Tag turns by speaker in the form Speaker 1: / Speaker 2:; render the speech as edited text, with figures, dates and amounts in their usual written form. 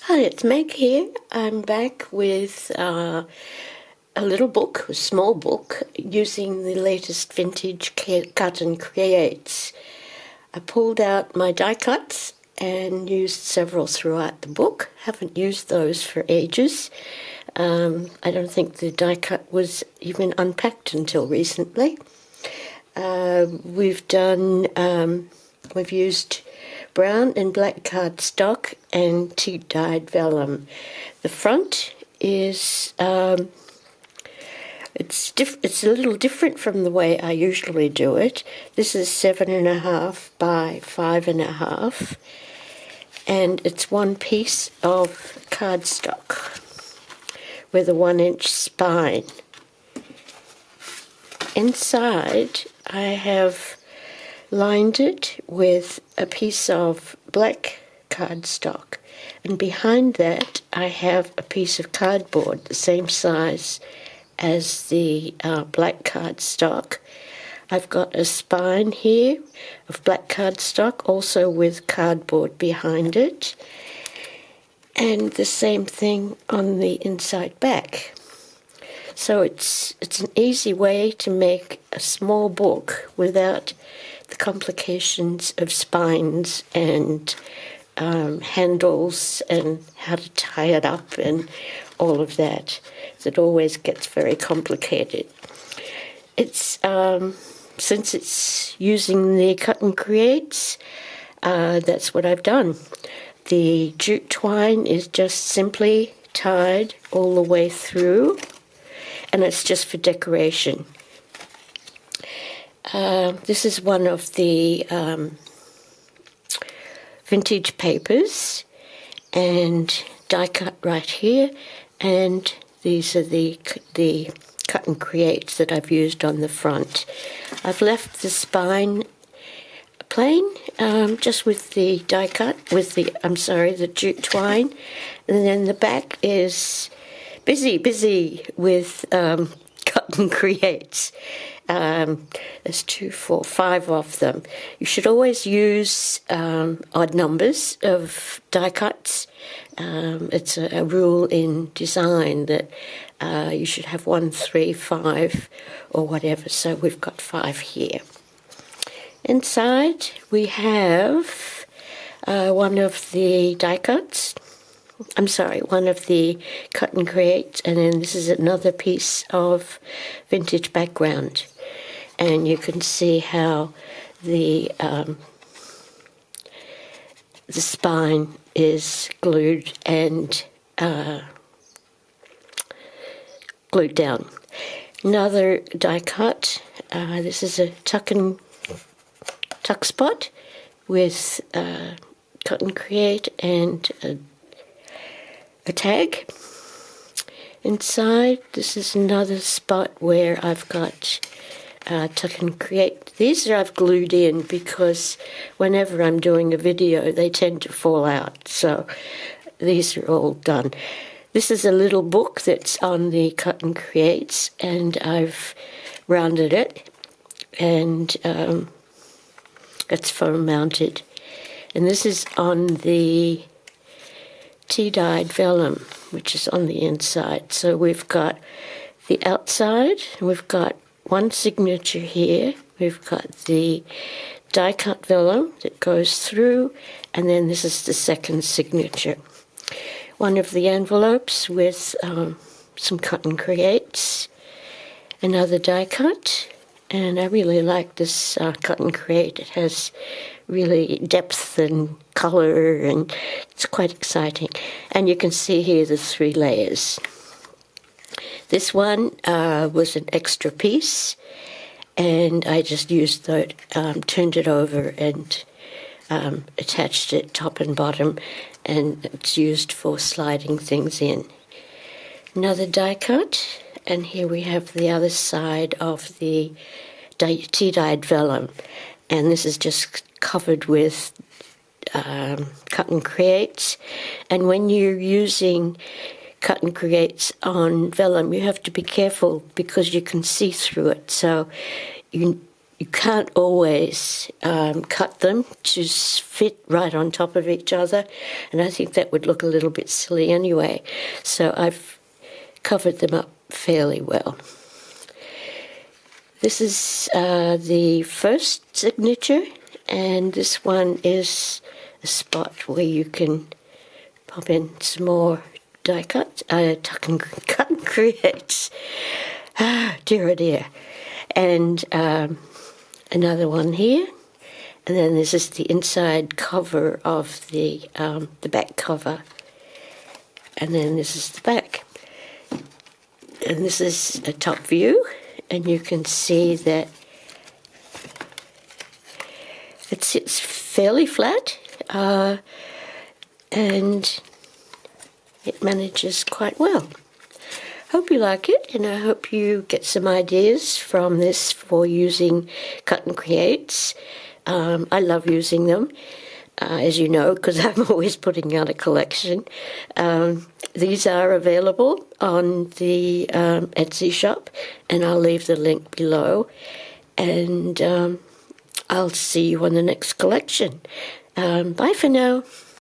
Speaker 1: Hi, it's Meg here. I'm back with a little book, a small book, using the latest vintage cut and creates. I pulled out my die cuts and used several throughout the book. Haven't used those for ages. I don't think the die cut was even unpacked until recently. We've used brown and black cardstock and tea-dyed vellum. The front is it's a little different from the way I usually do it. This is 7.5 by 5.5, and it's one piece of cardstock with a 1-inch spine. Inside, I have lined it with a piece of black cardstock, and behind that I have a piece of cardboard the same size as the black cardstock. I've got a spine here of black cardstock, also with cardboard behind it, and the same thing on the inside back. So it's an easy way to make a small book without the complications of spines and handles and how to tie it up and all of that. It always gets very complicated. It's since it's using the cut and creates, that's what I've done. The jute twine is just simply tied all the way through, and it's just for decoration. This is one of the vintage papers, and die cut right here, and these are the cut and creates that I've used on the front. I've left the spine plain, just with the die cut, with the jute twine, and then the back is busy with cut and creates. There's 2, 4, 5 of them. You should always use odd numbers of die cuts. It's a rule in design that you should have 1, 3, 5 or whatever, so we've got 5 here. Inside we have one of the die cuts. One of the cut and create, and then this is another piece of vintage background. And you can see how the spine is glued and glued down. Another die cut. This is a tuck spot with cut and create and a tag. Inside, this is another spot where I've got tuck and create. These I've glued in because whenever I'm doing a video they tend to fall out, so these are all done. This is a little book that's on the cut and creates, and I've rounded it, and it's foam mounted, and this is on the tea-dyed vellum, which is on the inside. So we've got the outside, and we've got one signature here. We've got the die cut vellum that goes through, and then this is the second signature. One of the envelopes with some cut and creates, another die cut, and I really like this cut and create. It has really depth and color, and it's quite exciting. And you can see here the 3 layers. This one was an extra piece, and I just used that, turned it over and attached it top and bottom, and it's used for sliding things in. Another die cut, and here we have the other side of the tea-dyed vellum, and this is just covered with cut and creates. And when you're using cut and creates on vellum, you have to be careful because you can see through it, so you you can't always cut them to fit right on top of each other, and I think that would look a little bit silly anyway. So I've covered them up fairly well. This is the first signature, and this one is a spot where you can pop in some more die cut, cut and creates. Dear oh dear. And another one here, and then this is the inside cover of the back cover, and then this is the back, and this is a top view, and you can see that it sits fairly flat, and it manages quite well. Hope you like it, and I hope you get some ideas from this for using cut and creates. I love using them, as you know, because I'm always putting out a collection. These are available on the Etsy shop, and I'll leave the link below. And I'll see you on the next collection. Bye for now.